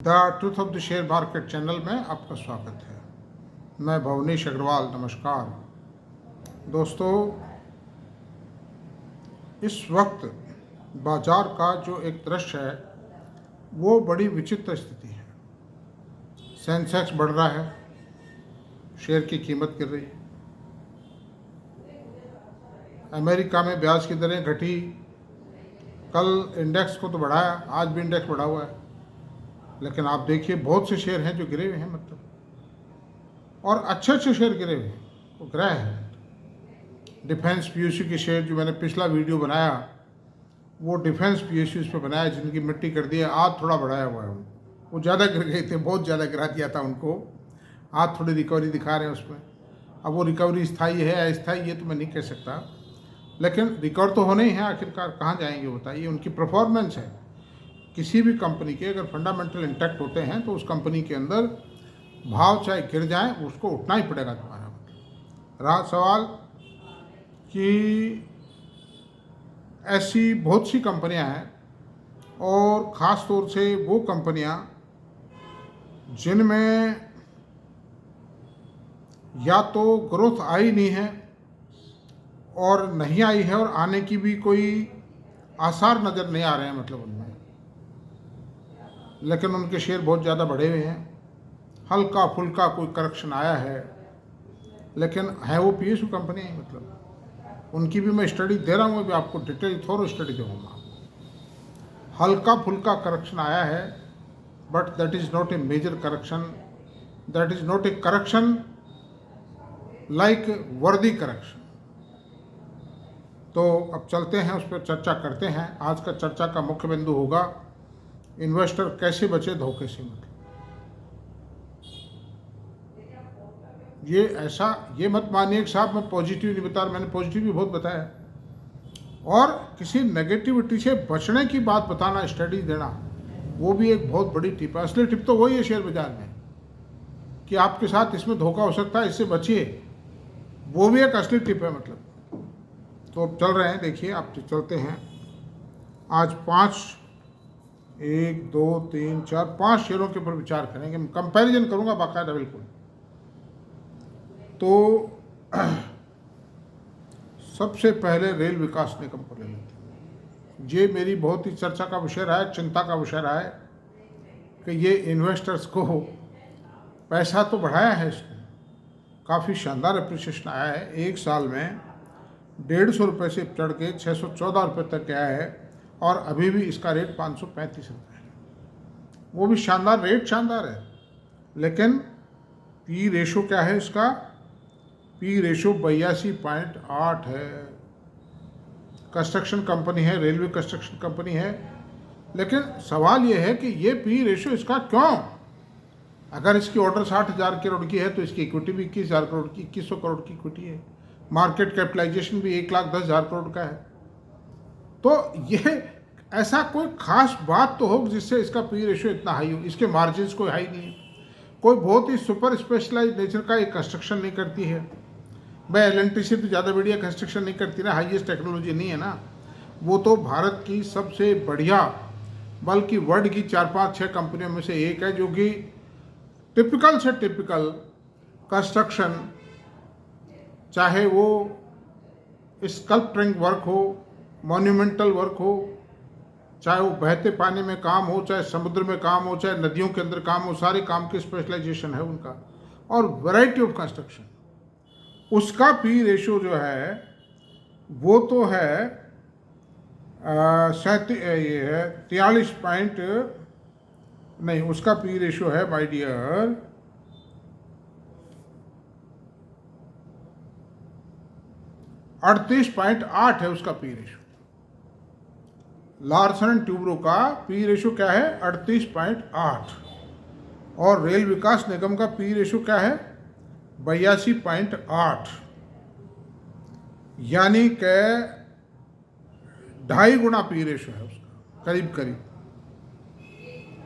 The truth of the share market channel में आपका स्वागत है। मैं भवनीश अग्रवाल। नमस्कार दोस्तों, इस वक्त बाजार का जो एक दृश्य है वो बड़ी विचित्र स्थिति है। सेंसेक्स बढ़ रहा है, शेयर की कीमत गिर रही है। अमेरिका में ब्याज की दरें घटी, कल इंडेक्स को तो बढ़ाया, आज भी इंडेक्स बढ़ा हुआ है, लेकिन आप देखिए बहुत से शेयर हैं जो गिरे हुए हैं, और अच्छे अच्छे शेयर गिरे हुए हैं, वो गिरा है। डिफेंस पीयूसी के शेयर जो मैंने पिछला वीडियो बनाया वो डिफेंस पीयूसी पे बनाया, जिनकी मिट्टी कर दी है। आज थोड़ा बढ़ाया हुआ है, वो ज़्यादा गिर गए थे, बहुत ज़्यादा गिरा दिया था उनको। आज थोड़ी रिकवरी दिखा रहे हैं उसमें। अब वो रिकवरी स्थायी है अस्थायी ये तो मैं नहीं कह सकता, लेकिन रिकवर तो होने ही है। आखिरकार कहाँ जाएंगे बताइए। उनकी परफॉर्मेंस है, किसी भी कंपनी के अगर फंडामेंटल इंटैक्ट होते हैं तो उस कंपनी के अंदर भाव चाहे गिर जाए उसको उठना ही पड़ेगा तुम्हारा। रहा सवाल कि ऐसी बहुत सी कंपनियां हैं, और ख़ास तौर से वो कंपनियां जिनमें या तो ग्रोथ आई नहीं है और नहीं आई है, और आने की भी कोई आसार नज़र नहीं आ रहे हैं, मतलब उनमें, लेकिन उनके शेयर बहुत ज़्यादा बढ़े हुए हैं। हल्का फुल्का कोई करेक्शन आया है, लेकिन है वो पीएसयू कंपनी है। मतलब उनकी भी मैं स्टडी दे रहा हूँ, अभी आपको डिटेल थोड़ा स्टडी दूँगा। हल्का फुल्का करेक्शन आया है, but that is not a major correction, that is not a correction like worthy correction. तो अब चलते हैं, उस पर चर्चा करते हैं। आज का चर्चा का मुख्य बिंदु होगा इन्वेस्टर कैसे बचे धोखे से। मतलब ये ऐसा, ये मत मानिए कि साहब मैं पॉजिटिव नहीं बता रहा, मैंने पॉजिटिव भी बहुत बताया, और किसी नेगेटिविटी से बचने की बात बताना, स्टडी देना, वो भी एक बहुत बड़ी टिप है। असली टिप तो वही है शेयर बाजार में कि आपके साथ इसमें धोखा हो सकता है, इससे बचिए, वो भी एक असली टिप है। मतलब तो अब चल रहे हैं, देखिए आप चलते हैं। आज 1 2 3 4 5 शेयरों के ऊपर विचार करेंगे, कंपैरिजन करूंगा बाकायदा बिल्कुल। तो सबसे पहले रेल विकास निगम को ले लेते हैं। ये मेरी बहुत ही चर्चा का विषय रहा है, चिंता का विषय रहा है कि ये इन्वेस्टर्स को पैसा तो बढ़ाया है इसने, काफ़ी शानदार अप्रिसिएशन आया है। एक साल में 150 रुपये से चढ़ के 614 रुपये तक गया है, और अभी भी इसका रेट 535 रुपये है। वो भी शानदार रेट, शानदार है, लेकिन पी रेशो क्या है इसका? पी रेशो 82.8 है। कंस्ट्रक्शन कंपनी है, रेलवे कंस्ट्रक्शन कंपनी है, लेकिन सवाल ये है कि ये पी रेशो इसका क्यों? अगर इसकी ऑर्डर 60,000 करोड़ की है तो इसकी इक्विटी भी 21,000 करोड़ की, 2100 करोड़ की इक्विटी है। मार्केट कैपिटलाइजेशन भी 1,10,000 करोड़ का है। तो ये ऐसा कोई खास बात तो हो जिससे इसका पी रेशो इतना हाई हो। इसके मार्जिन्स कोई हाई नहीं है, कोई बहुत ही सुपर स्पेशलाइज नेचर का एक कंस्ट्रक्शन नहीं करती है। भाई एल&टी से तो ज़्यादा बढ़िया कंस्ट्रक्शन नहीं करती ना, हाईएस्ट टेक्नोलॉजी नहीं है ना। वो तो भारत की सबसे बढ़िया, बल्कि वर्ल्ड की 4-5-6 कंपनियों में से एक है, जो कि टिपिकल से टिपिकल कंस्ट्रक्शन, चाहे वो स्कल्पचरिंग वर्क हो, मॉन्यूमेंटल वर्क हो, चाहे वो बहते पानी में काम हो, चाहे समुद्र में काम हो, चाहे नदियों के अंदर काम हो, सारे काम की स्पेशलाइजेशन है उनका, और वैरायटी ऑफ कंस्ट्रक्शन। उसका पी रेशो जो है वो तो है 43 पॉइंट नहीं, उसका पी रेशो है माय डियर 38.8 है उसका P ratio. Larsen and Toubro का पी रेशो क्या है? 38.8। और रेल विकास निगम का पी रेशो क्या है? 82.8, यानी कि 2.5 गुना पी रेशो है उसका, करीब करीब।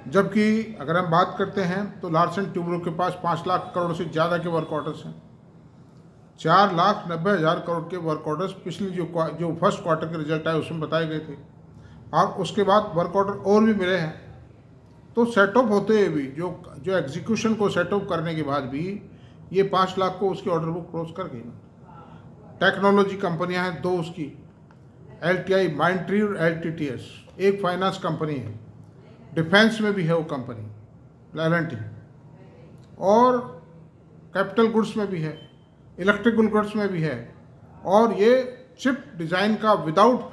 जबकि अगर हम बात करते हैं तो लार्सन ट्यूब्रो के पास 5 लाख करोड़ से ज़्यादा के वर्क ऑर्डर्स हैं। 4,90,000 करोड़ के वर्क ऑर्डर्स पिछली जो फर्स्ट क्वार्टर के रिजल्ट आए उसमें बताए गए थे, और उसके बाद वर्क ऑर्डर और भी मिले हैं। तो सेटअप होते हुए भी जो जो एग्जीक्यूशन को सेटअप करने के बाद भी ये 5 लाख को उसकी ऑर्डर बुक क्रॉस कर गई। टेक्नोलॉजी कंपनियां हैं 2 उसकी, LTI माइंडट्री और LTTS, एक फाइनेंस कंपनी है, डिफेंस में भी है वो कंपनी L&T, और कैपिटल गुड्स में भी है, इलेक्ट्रिकल गुड्स में भी है, और ये चिप डिज़ाइन का विदाउट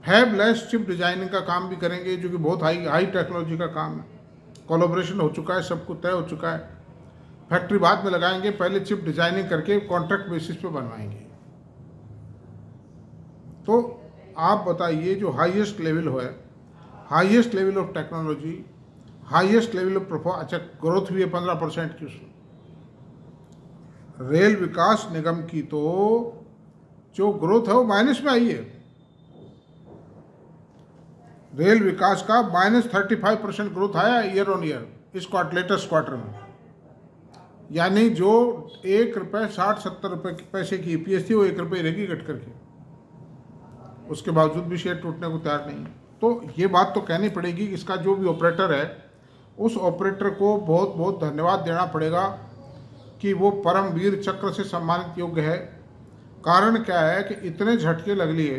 फैबलेस चिप डिज़ाइनिंग का काम भी करेंगे, जो कि बहुत हाई टेक्नोलॉजी का काम है। कोलैबोरेशन हो चुका है, सब कुछ तय हो चुका है। फैक्ट्री बाद में लगाएंगे, पहले चिप डिज़ाइनिंग करके कॉन्ट्रैक्ट बेसिस पे बनवाएंगे। तो आप बताइए, जो हाईएस्ट लेवल है, highest level of technology, highest level of performance, अच्छा ग्रोथ भी है 15% की उसमें। रेल विकास निगम की तो जो ग्रोथ है वो माइनस में आई है। रेल विकास का -35% ग्रोथ आया ईयर ऑन ईयर इस लेटेस्ट क्वार्टर में। यानी जो ₹1.60-70 पैसे की EPS थी वो ₹1 रहेगी घट करके, उसके बावजूद भी शेयर टूटने को तैयार नहीं है। तो ये बात तो कहनी पड़ेगी कि इसका जो भी ऑपरेटर है, उस ऑपरेटर को बहुत बहुत धन्यवाद देना पड़ेगा कि वो परमवीर चक्र से सम्मानित योग्य है। कारण क्या है कि इतने झटके लग लिए,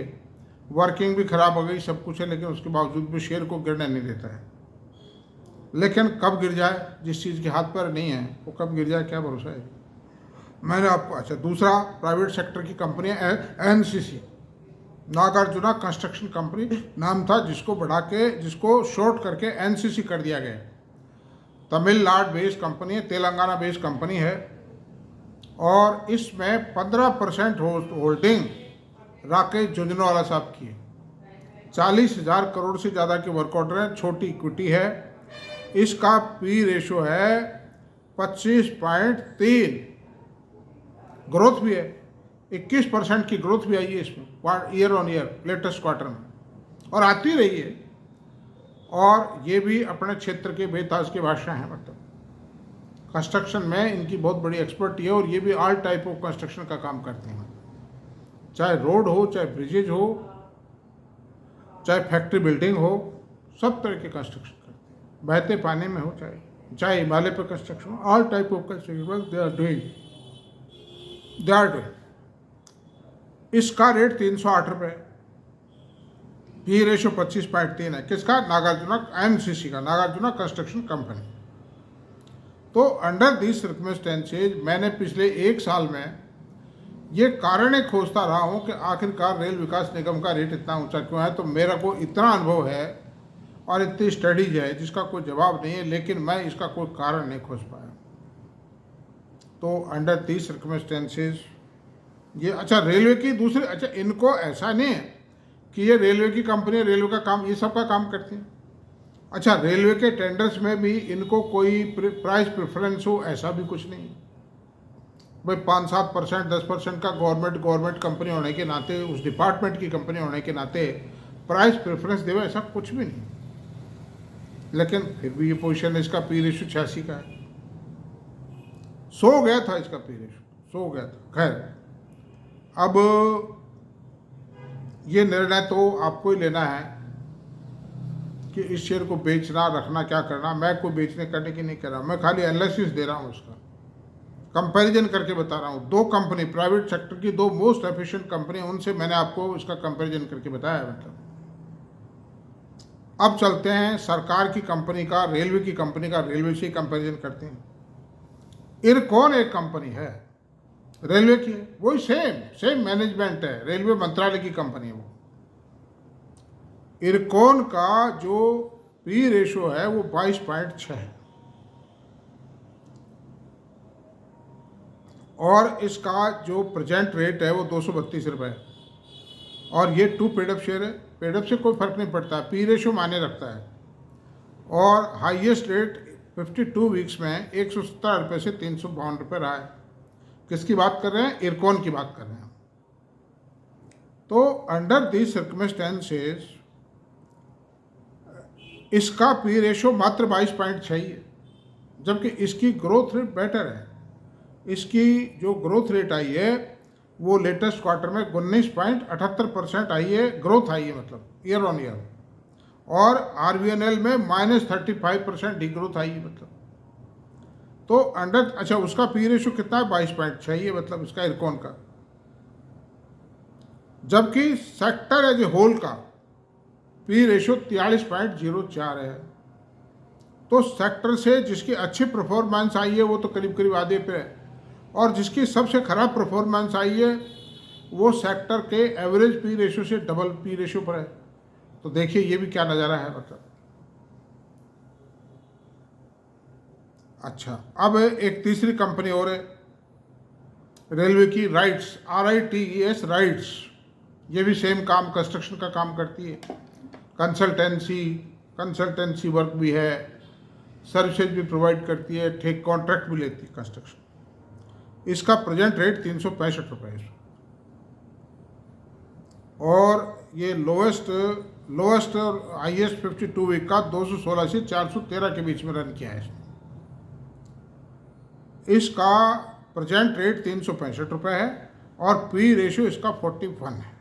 वर्किंग भी खराब हो गई, सब कुछ है, लेकिन उसके बावजूद भी शेयर को गिरने नहीं देता है। लेकिन कब गिर जाए, जिस चीज़ के हाथ पर नहीं है वो कब गिर जाए, क्या भरोसा है। मैंने आपको, अच्छा दूसरा प्राइवेट सेक्टर की कंपनी है NCC, नागार्जुना कंस्ट्रक्शन कंपनी नाम था, जिसको बढ़ा के, जिसको शॉर्ट करके NCC कर दिया गया। तमिलनाडु बेस्ड कंपनी है, तेलंगाना बेस्ड कंपनी है, और इसमें 15% होल्डिंग राकेश झुंझुनवाला साहब की है। 40,000 करोड़ से ज़्यादा के वर्क ऑर्डर है, छोटी इक्विटी है। इसका P रेशो है 25.3, ग्रोथ भी है 21% की ग्रोथ भी आई है इसमें year on year latest quarter में, और आती रही है। और ये भी अपने क्षेत्र के बेताज के बादशाह हैं, मतलब कंस्ट्रक्शन में इनकी बहुत बड़ी एक्सपर्टी है, और ये भी ऑल टाइप ऑफ कंस्ट्रक्शन का काम करते हैं, चाहे रोड हो, चाहे ब्रिजेज हो, चाहे फैक्ट्री बिल्डिंग हो, सब तरह के कंस्ट्रक्शन करते हैं। बहते पानी में हो, चाहे हिमालय पर कंस्ट्रक्शन हो, all type of construction they are doing. इसका रेट 308 रुपये, P रेशो 25.3 है। किसका? नागार्जुना NCC का, नागार्जुना कंस्ट्रक्शन कंपनी। तो अंडर दिस सर्कमस्टेंसेज मैंने पिछले 1 साल में ये कारण खोजता रहा हूँ कि आखिरकार रेल विकास निगम का रेट इतना ऊंचा क्यों है। तो मेरा को इतना अनुभव है और इतनी स्टडीज है जिसका कोई जवाब नहीं है, लेकिन मैं इसका कोई कारण नहीं खोज पाया। तो अंडर दिस सर्कमस्टेंसेज ये, अच्छा रेलवे की दूसरी, अच्छा इनको ऐसा नहीं है कि ये रेलवे की कंपनी, रेलवे का काम, ये सब का काम करती है। अच्छा रेलवे के टेंडर्स में भी इनको कोई प्राइस प्रेफरेंस हो, ऐसा भी कुछ नहीं। भाई 5-7%, 10% का गवर्नमेंट कंपनी होने के नाते, उस डिपार्टमेंट की कंपनी होने के नाते प्राइस प्रेफरेंस देवे, ऐसा कुछ भी नहीं। लेकिन फिर भी ये पोजीशन इसका P रेशो 86 का है। सो गया था इसका P रेशो, सो गया था। खैर अब ये निर्णय तो आपको ही लेना है कि इस शेयर को बेचना, रखना, क्या करना। मैं कोई बेचने करने की नहीं कर रहा, मैं खाली एनालिसिस दे रहा हूँ, उसका कंपैरिजन करके बता रहा हूँ। 2 कंपनी, प्राइवेट सेक्टर की 2 मोस्ट एफिशिएंट कंपनी, उनसे मैंने आपको इसका कंपैरिजन करके बताया। मतलब अब चलते हैं सरकार की कंपनी का, रेलवे की कंपनी का, रेलवे से कंपैरिजन करते हैं। इरकॉन एक कंपनी है, रेलवे की है, वही सेम मैनेजमेंट है, रेलवे मंत्रालय की कंपनी है वो। इरकॉन का जो P रेशो है वो 22.6 है, और इसका जो प्रेजेंट रेट है वो 232 रुपये है, और ये 2 पेडअप शेयर है। पेडअप से कोई फर्क नहीं पड़ता, P रेशो माने रखता है। और हाईएस्ट रेट 52 वीक्स में 117 रुपये से 352 रुपये रहा है। किसकी बात कर रहे हैं? इरकॉन की बात कर रहे हैं। तो अंडर दिस सर्कमस्टेंसेस इसका P रेशो मात्र 22.6 है, जबकि इसकी ग्रोथ रेट बेटर है। इसकी जो ग्रोथ रेट आई है वो लेटेस्ट क्वार्टर में 19.78% आई है, ग्रोथ आई है, मतलब ईयर ऑन ईयर। और RVNL में -35% डिग्रोथ आई है। मतलब तो अंडर, अच्छा उसका पी रेशो कितना है, 22.6 है, मतलब इसका इरकॉन का। जबकि सेक्टर एज ए होल का पी रेशो 43.04 है। तो सेक्टर से जिसकी अच्छी परफॉर्मेंस आई है वो तो करीब करीब आधे पे है, और जिसकी सबसे खराब परफॉर्मेंस आई है वो सेक्टर के एवरेज पी रेशो से डबल पी रेशो पर है। तो देखिए ये भी क्या नज़ारा है। मतलब अच्छा, अब एक तीसरी कंपनी और है रेलवे की, राइट्स, RITES राइट्स। ये भी सेम काम, कंस्ट्रक्शन का काम करती है। कंसल्टेंसी वर्क भी है, सर्विसेज भी प्रोवाइड करती है, ठेक कॉन्ट्रैक्ट भी लेती है कंस्ट्रक्शन। इसका प्रेजेंट रेट 365 रुपये है, और ये लोएस्ट हाईएस्ट 52 वीक का 216 से 413 के बीच में रन किया है। इसका प्रेजेंट रेट 365 रुपये है, और पी रेशियो इसका 41 है,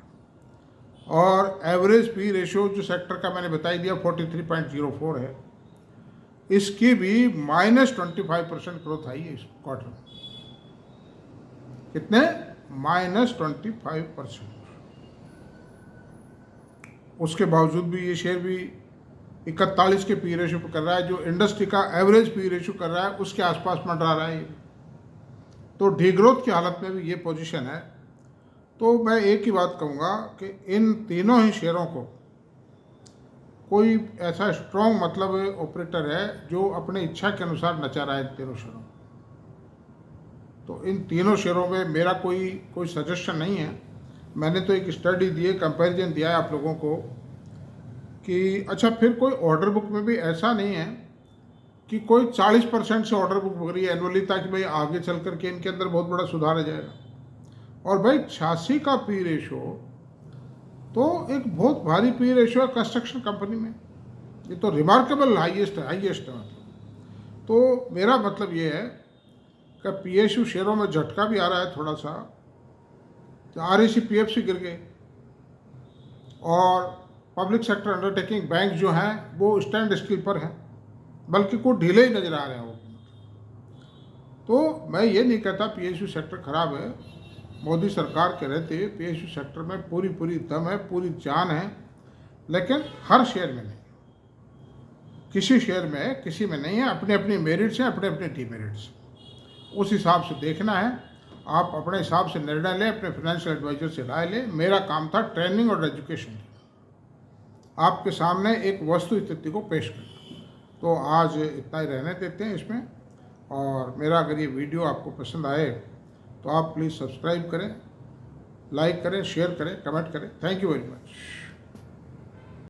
और एवरेज पी रेशियो जो सेक्टर का मैंने बताई दिया 43.04 है। इसकी भी -25% ग्रोथ आई है इस क्वार्टर में। कितने? -25%। उसके बावजूद भी ये शेयर भी 41 के पी रेशियो पर कर रहा है, जो इंडस्ट्री का एवरेज पी रेशियो कर रहा है उसके आसपास मंडरा रहा है। तो डिग्रोथ की हालत में भी ये पोजीशन है। तो मैं एक ही बात कहूँगा कि इन तीनों ही शेयरों को कोई ऐसा स्ट्रॉन्ग मतलब ऑपरेटर है जो अपने इच्छा के अनुसार नचा रहा है तीनों शेयरों। तो इन तीनों शेयरों में मेरा कोई सजेशन नहीं है। मैंने तो एक स्टडी दी है, कंपैरिजन दिया है आप लोगों को कि अच्छा, फिर कोई ऑर्डर बुक में भी ऐसा नहीं है कि कोई 40% से ऑर्डर बुक हो रही है एनुअली, ताकि भाई आगे चल करके इनके अंदर बहुत बड़ा सुधार आ जाएगा। और भाई 86 का पी रेशो तो एक बहुत भारी पी रेशो है कंस्ट्रक्शन कंपनी में। ये तो रिमार्केबल हाईएस्ट है मतलब। तो मेरा मतलब ये है कि PSU शेयरों में झटका भी आ रहा है थोड़ा सा। REC PFC गिर गए, और पब्लिक सेक्टर अंडरटेकिंग बैंक जो हैं वो स्टैंड स्टिल पर हैं, बल्कि कुछ ढीले ही नजर आ रहे हैं वो। तो मैं ये नहीं कहता PSU सेक्टर खराब है। मोदी सरकार के रहते हुए PSU सेक्टर में पूरी दम है, पूरी जान है, लेकिन हर शेयर में नहीं, किसी शेयर में है, किसी में नहीं है। अपने अपने मेरिट्स हैं, अपने अपने डीमेरिट्स। उस हिसाब से देखना है। आप अपने हिसाब से निर्णय लें, अपने फाइनेंशियल एडवाइजर से राय लें। मेरा काम था ट्रेनिंग और एजुकेशन, आपके सामने एक वस्तु स्थिति को पेश करना। तो आज इतना ही रहने देते हैं इसमें। और मेरा अगर ये वीडियो आपको पसंद आए तो आप प्लीज़ सब्सक्राइब करें, लाइक करें, शेयर करें, कमेंट करें। Thank you very much.